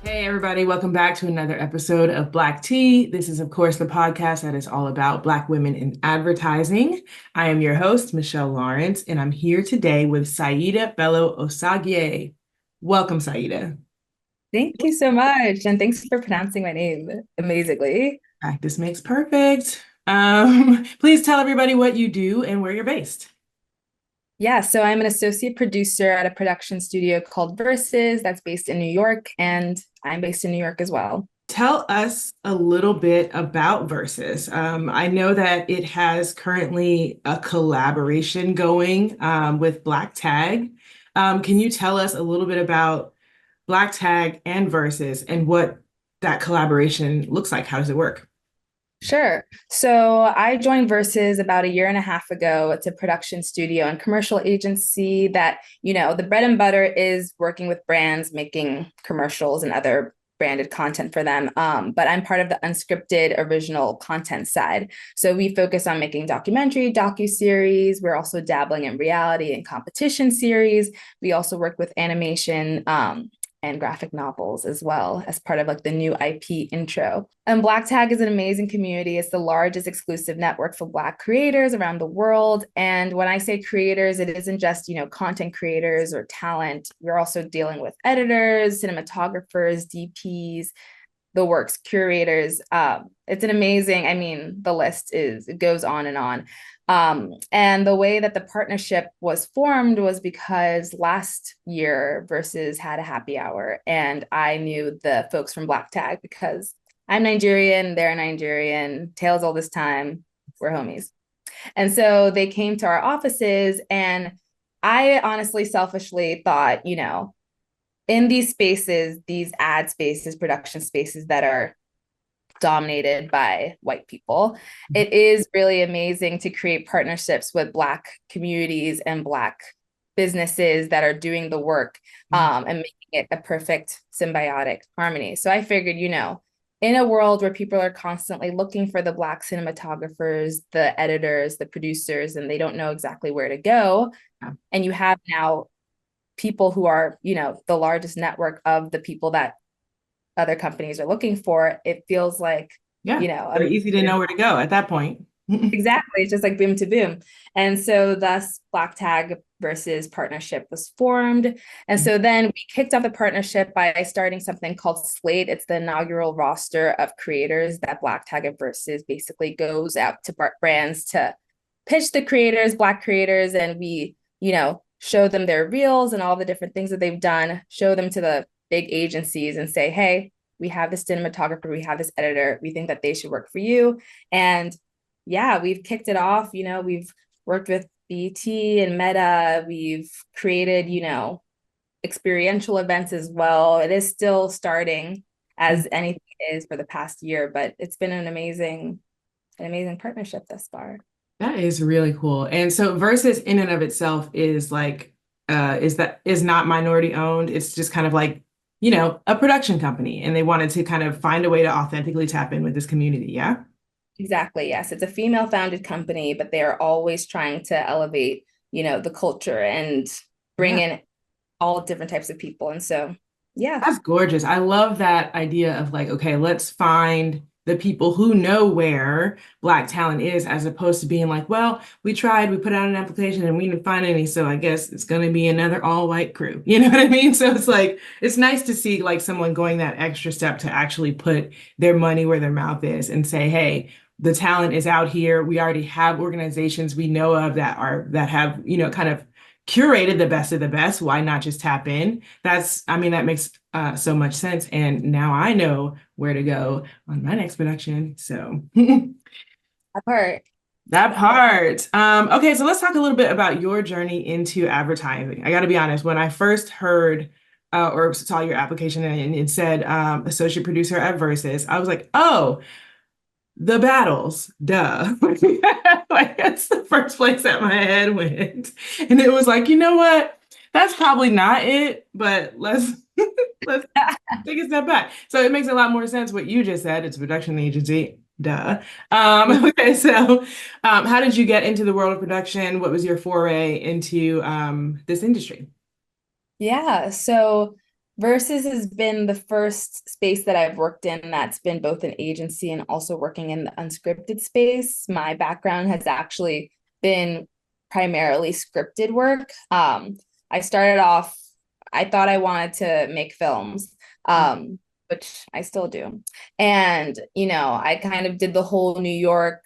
Hey, everybody, welcome back to another episode of Black Tea. This is, of course, the podcast that is all about Black women in advertising. I am your host, Michelle Lawrence, and I'm here today with Saidah Belo-Osagie. Welcome, Saidah. Thank you so much. And thanks for pronouncing my name amazingly. Practice makes perfect. Please tell everybody what you do and where you're based. Yeah, so I'm an associate producer at a production studio called Versus that's based in New York, and I'm based in New York as well. Tell us a little bit about Versus. I know that it has currently a collaboration going with Blacktag. Can you tell us a little bit about Blacktag and Versus and what that collaboration looks like? How does it work? Sure. So I joined Versus about a year and a half ago. It's a production studio and commercial agency that, the bread and butter is working with brands, making commercials and other branded content for them. But I'm part of the unscripted original content side. So we focus on making documentary, docu-series. We're also dabbling in reality and competition series. We also work with animation, and graphic novels as well as part of like the new IP intro. And Blacktag is an amazing community. It's the largest exclusive network for Black creators around the world. And when I say creators, it isn't just, content creators or talent. We're also dealing with editors, cinematographers, DPs, the works curators. It's an amazing, the list it goes on and on. And the way that the partnership was formed was because last year Versus had a happy hour, and I knew the folks from Blacktag because I'm Nigerian, they're Nigerian, tales all this time, we're homies. And so they came to our offices, and I honestly, selfishly thought, in these spaces, these ad spaces, production spaces that are dominated by white people, it is really amazing to create partnerships with Black communities and Black businesses that are doing the work, and making it a perfect symbiotic harmony. So I figured, in a world where people are constantly looking for the Black cinematographers, the editors, the producers, and they don't know exactly where to go, and you have now people who are, the largest network of the people that other companies are looking for, it feels like, Yeah, very easy to know where to go at that point. exactly. It's just like boom to boom. And so thus Blacktag Versus partnership was formed. And so then we kicked off the partnership by starting something called Slate. It's the inaugural roster of creators that Blacktag Versus basically goes out to brands to pitch the creators, Black creators, and we, show them their reels and all the different things that they've done, show them to the big agencies and say, hey, we have this cinematographer, we have this editor, we think that they should work for you. And yeah, we've kicked it off. We've worked with BT and Meta. We've created, experiential events as well. It is still starting as anything is for the past year, but it's been an amazing partnership thus far. That is really cool. And so Versus in and of itself is like is not minority owned. It's just kind of like, a production company and they wanted to kind of find a way to authentically tap in with this community. Yeah. Exactly. Yes. It's a female founded company, but they are always trying to elevate, the culture and bring Yeah. in all different types of people. And so, yeah. That's gorgeous. I love that idea of like, okay, let's find the people who know where Black talent is, as opposed to being like, well, we tried, we put out an application and we didn't find any, so I guess it's going to be another all-white crew. You know what I mean? So it's like, it's nice to see like someone going that extra step to actually put their money where their mouth is and say, hey, the talent is out here. We already have organizations we know of that have, kind of curated the best of the best. Why not just tap in? That makes so much sense. And now I know where to go on my next production. So That part. that part. Okay, so let's talk a little bit about your journey into advertising. I got to be honest, when I first heard or saw your application and it said associate producer at Versus, I was like, oh, the battles, duh. Like that's the first place that my head went. And it was like, you know what? That's probably not it, but let's take a step back. So it makes a lot more sense what you just said. It's a production agency. Duh. Okay, so how did you get into the world of production? What was your foray into this industry? Yeah. So Versus has been the first space that I've worked in that's been both an agency and also working in the unscripted space. My background has actually been primarily scripted work. I started off, I thought I wanted to make films, which I still do. And, I kind of did the whole New York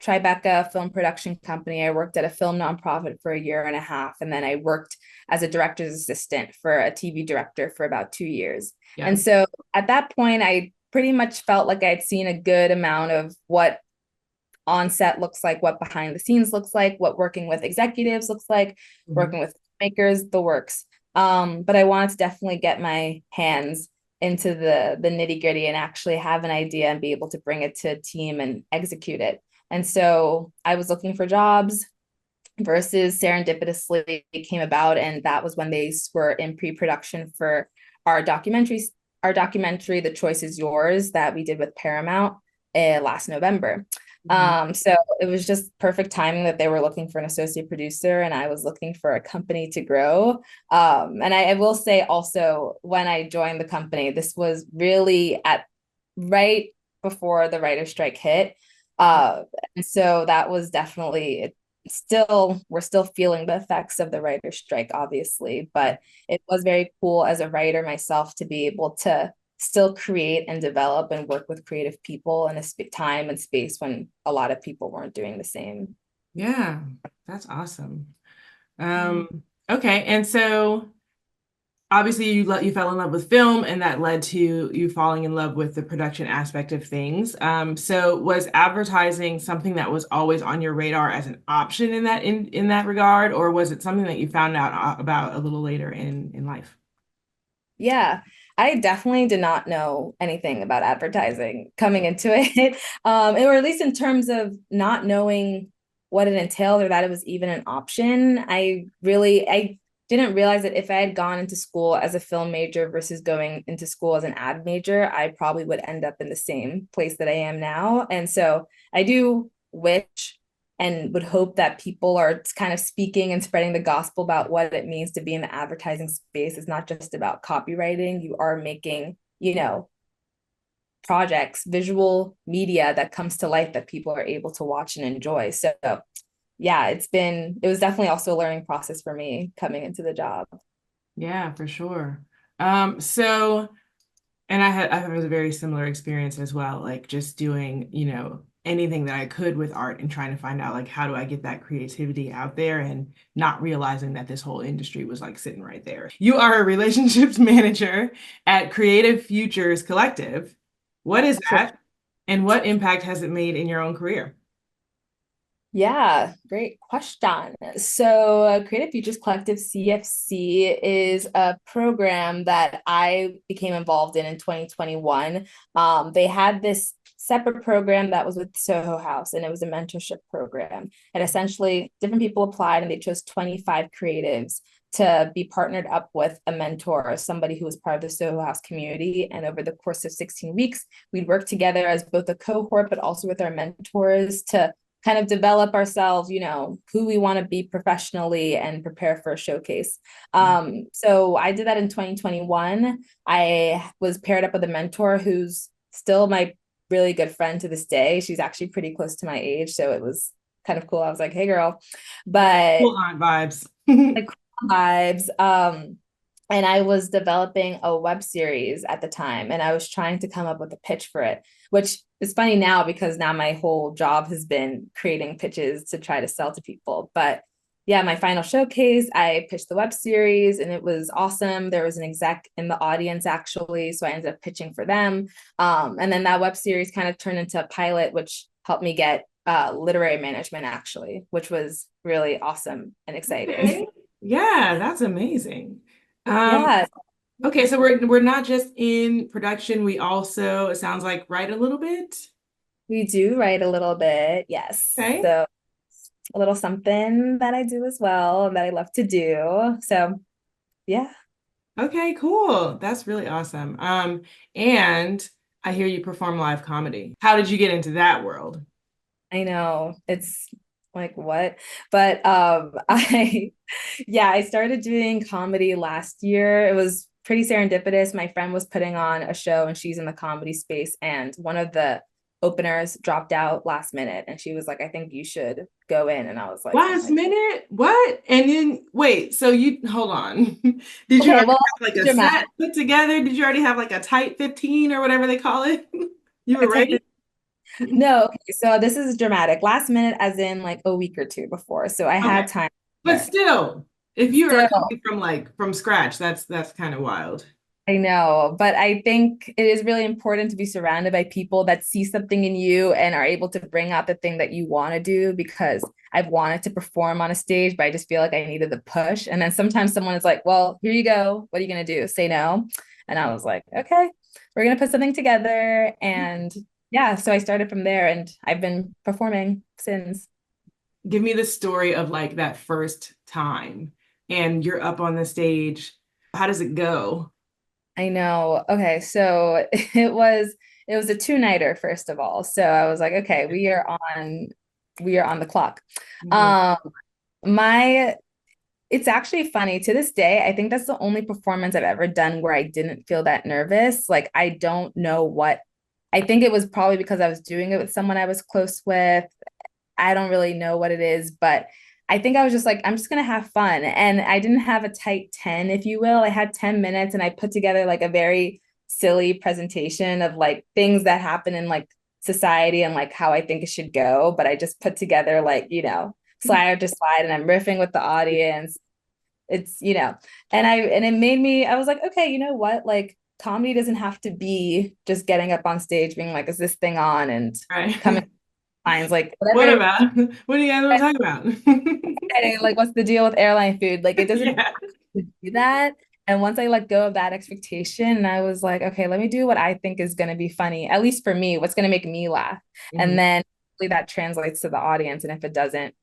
Tribeca film production company. I worked at a film nonprofit for a year and a half, and then I worked as a director's assistant for a TV director for about 2 years. Yeah. And so at that point, I pretty much felt like I'd seen a good amount of what on set looks like, what behind the scenes looks like, what working with executives looks like, Mhm. working with makers, the works. But I wanted to definitely get my hands into the nitty gritty and actually have an idea and be able to bring it to a team and execute it. And so I was looking for jobs versus serendipitously came about. And that was when they were in pre-production for our documentary, The Choice Is Yours, that we did with Paramount last November. Mhm. So it was just perfect timing that they were looking for an associate producer and I was looking for a company to grow. And I will say also, when I joined the company, this was really at right before the writer's strike hit. And so that was definitely still, we're still feeling the effects of the writer's strike, obviously, but it was very cool as a writer myself to be able to still create and develop and work with creative people in a time and space when a lot of people weren't doing the same. Yeah, that's awesome. Okay, and so obviously you fell in love with film, and that led to you falling in love with the production aspect of things. So was advertising something that was always on your radar as an option in that regard, or was it something that you found out about a little later in life? Yeah, I definitely did not know anything about advertising coming into it, or at least in terms of not knowing what it entailed or that it was even an option. I didn't realize that if I had gone into school as a film major versus going into school as an ad major, I probably would end up in the same place that I am now. And so I do wish and would hope that people are kind of speaking and spreading the gospel about what it means to be in the advertising space. It's not just about copywriting. You are making, projects, visual media that comes to life that people are able to watch and enjoy. So yeah, it was definitely also a learning process for me coming into the job. Yeah, for sure. So, and I had a very similar experience as well, like just doing, anything that I could with art and trying to find out like how do I get that creativity out there and not realizing that this whole industry was like sitting right there. You are a relationships manager at Creative Futures Collective. What is Sure. that? And what impact has it made in your own career? Yeah, great question. So, Creative Futures Collective CFC is a program that I became involved in 2021. They had this separate program that was with Soho House, and it was a mentorship program. And essentially, different people applied, and they chose 25 creatives to be partnered up with a mentor, somebody who was part of the Soho House community. And over the course of 16 weeks, we'd work together as both a cohort, but also with our mentors to kind of develop ourselves, who we want to be professionally and prepare for a showcase. So I did that in 2021. I was paired up with a mentor who's still my really good friend to this day. She's actually pretty close to my age. So it was kind of cool. I was like, hey, girl. But Cool aunt vibes. like vibes. And I was developing a web series at the time, and I was trying to come up with a pitch for it, which is funny now because now my whole job has been creating pitches to try to sell to people. But yeah, my final showcase, I pitched the web series and it was awesome. There was an exec in the audience actually, so I ended up pitching for them. And then that web series kind of turned into a pilot, which helped me get literary management actually, which was really awesome and exciting. Okay. Yeah, that's amazing. Um, Yeah, okay, so we're not just in production, we also, it sounds like, write a little bit. we do write a little bit. Yes. Okay. So a little something that I do as well and that I love to do. So yeah, Okay, cool. That's really awesome. And I hear you perform live comedy. How did you get into that world? I know it's like what, but I yeah, I started doing comedy last year. It was pretty serendipitous. My friend was putting on a show and she's in the comedy space, and one of the openers dropped out last minute, and she was like, I think you should go in. And I was like, oh Last my, minute? What? And then wait, so you hold on. Did you okay, already well, have like a dramatic. set put together? Did you already have like a tight 15 or whatever they call it? You were ready? No, okay, so this is dramatic. Last minute, as in like a week or two before. So I Okay. had time. But still, if you are Still, coming from like from scratch, that's kind of wild. I know, but I think it is really important to be surrounded by people that see something in you and are able to bring out the thing that you want to do, because I've wanted to perform on a stage, but I just feel like I needed the push. And then sometimes someone is like, well, here you go. What are you going to do? Say no. And I was like, okay, we're going to put something together. And yeah, so I started from there and I've been performing since. Give me the story of like that first time and you're up on the stage. How does it go? I know. Okay, so it was a two-nighter first of all. So I was like, okay, we are on the clock. Mhm. Um my it's actually funny to this day. I think that's the only performance I've ever done where I didn't feel that nervous. Like I don't know what I think it was probably because I was doing it with someone I was close with. I don't really know what it is, but I think I was just like, I'm just gonna have fun. And I didn't have a tight 10, if you will. I had 10 minutes and I put together like a very silly presentation of like things that happen in like society and like how I think it should go. But I just put together like, slide after slide, and I'm riffing with the audience. It's and it made me, I was like, okay, you know what? Like comedy doesn't have to be just getting up on stage being like, is this thing on? And coming Right. lines like What whatever. about? What do you guys want to talk about? Like what's the deal with airline food? Like it doesn't Yeah. do that. And once I let go of that expectation, I was like, okay, let me do what I think is going to be funny, at least for me, what's going to make me laugh. And Mhm. then hopefully that translates to the audience. And if it doesn't,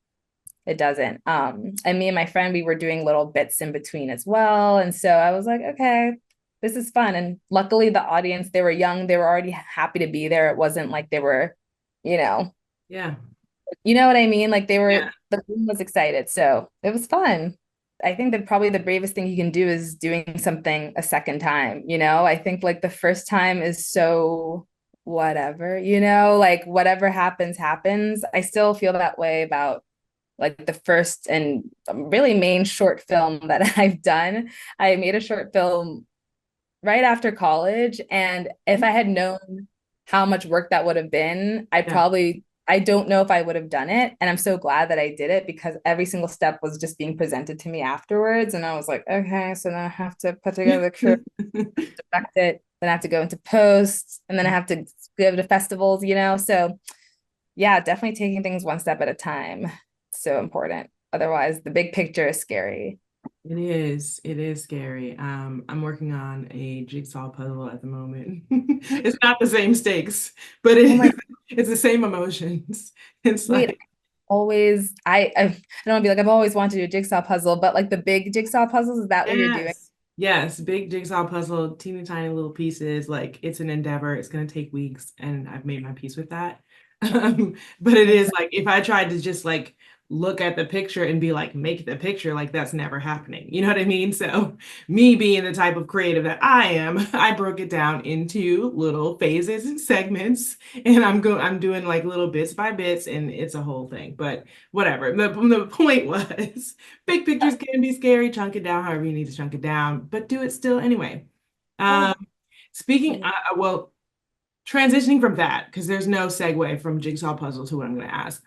it doesn't. And me and my friend, we were doing little bits in between as well. And so I was like, okay, this is fun. And luckily the audience, they were young, they were already happy to be there. It wasn't like they were, you know, Yeah. you know what I mean? Like Yeah. the room was excited. So it was fun. I think that probably the bravest thing you can do is doing something a second time. I think like the first time is so whatever, like whatever happens, happens. I still feel that way about like the first and really main short film that I've done. I made a short film right after college. And if I had known how much work that would have been, Yeah. I don't know if I would have done it. And I'm so glad that I did it because every single step was just being presented to me afterwards. And I was like, okay, so then I have to put together the crew, direct it, then I have to go into post, and then I have to go to festivals. So yeah, definitely taking things one step at a time. So important. Otherwise, the big picture is scary. It is. It is scary. I'm working on a jigsaw puzzle at the moment. It's not the same stakes, but Oh my, it's the same emotions. It's wait, like, I don't want to be like, I've always wanted to do a jigsaw puzzle, but like the big jigsaw puzzles, is that what you're doing? yes, yes, big jigsaw puzzle, teeny tiny little pieces. Like it's an endeavor. It's gonna take weeks, and I've made my peace with that. But it is like if I tried to just like look at the picture and be like, make the picture, like that's never happening. You know what I mean? So me being the type of creative that I am, I broke it down into little phases and segments, and I'm doing like little bits by bits, and it's a whole thing. But whatever. The point was, big pictures can be scary. Chunk it down however you need to chunk it down, but do it still anyway. Oh, Um, speaking, yeah. well, transitioning from that, because there's no segue from jigsaw puzzle to what I'm going to ask.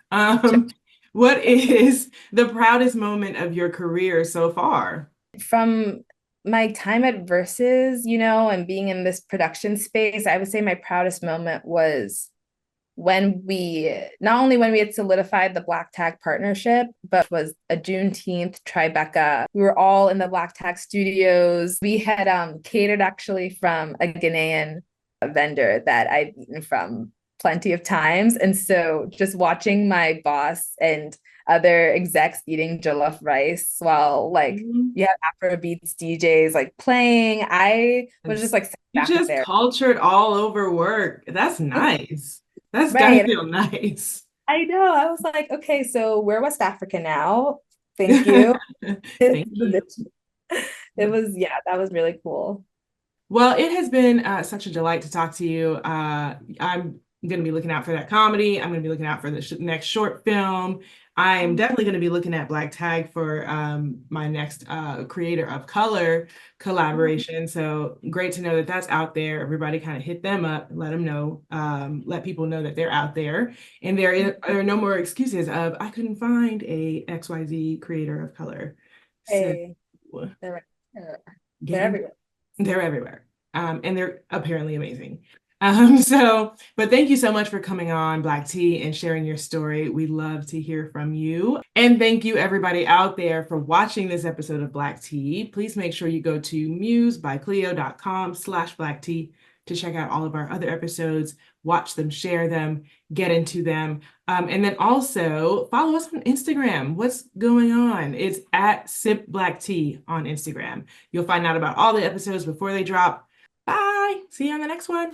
What is the proudest moment of your career so far? From my time at Versus, and being in this production space, I would say my proudest moment was not only when we had solidified the Blacktag partnership, but was a Juneteenth Tribeca. We were all in the Blacktag studios. We had catered actually from a Ghanaian vendor that I've eaten from plenty of times. And so just watching my boss and other execs eating jollof rice while like Mhm. you have Afrobeats DJs like playing, I was just like sitting You back just there. cultured all over work. That's nice. That's gotta Right. feel nice. I know. I was like, okay, so we're West Africa now. Thank you. Thank you. It was, yeah, that was really cool. Well, it has been such a delight to talk to you. I'm going to be looking out for that comedy. I'm going to be looking out for the next short film. I'm definitely going to be looking at Blacktag for my next creator of color collaboration. So great to know that that's out there. Everybody kind of hit them up, let them know, let people know that they're out there. And there are no more excuses of I couldn't find a XYZ creator of color. So Hey, they're right there. They're get everywhere. they're everywhere. And they're apparently amazing. But thank you so much for coming on Black Tea and sharing your story. We love to hear from you. And thank you everybody out there for watching this episode of Black Tea. Please make sure you go to musebycleo.com/Black Tea to check out all of our other episodes, watch them, share them, get into them. And then also follow us on Instagram. What's going on? It's at Sip Black Tea on Instagram. You'll find out about all the episodes before they drop. Bye. See you on the next one.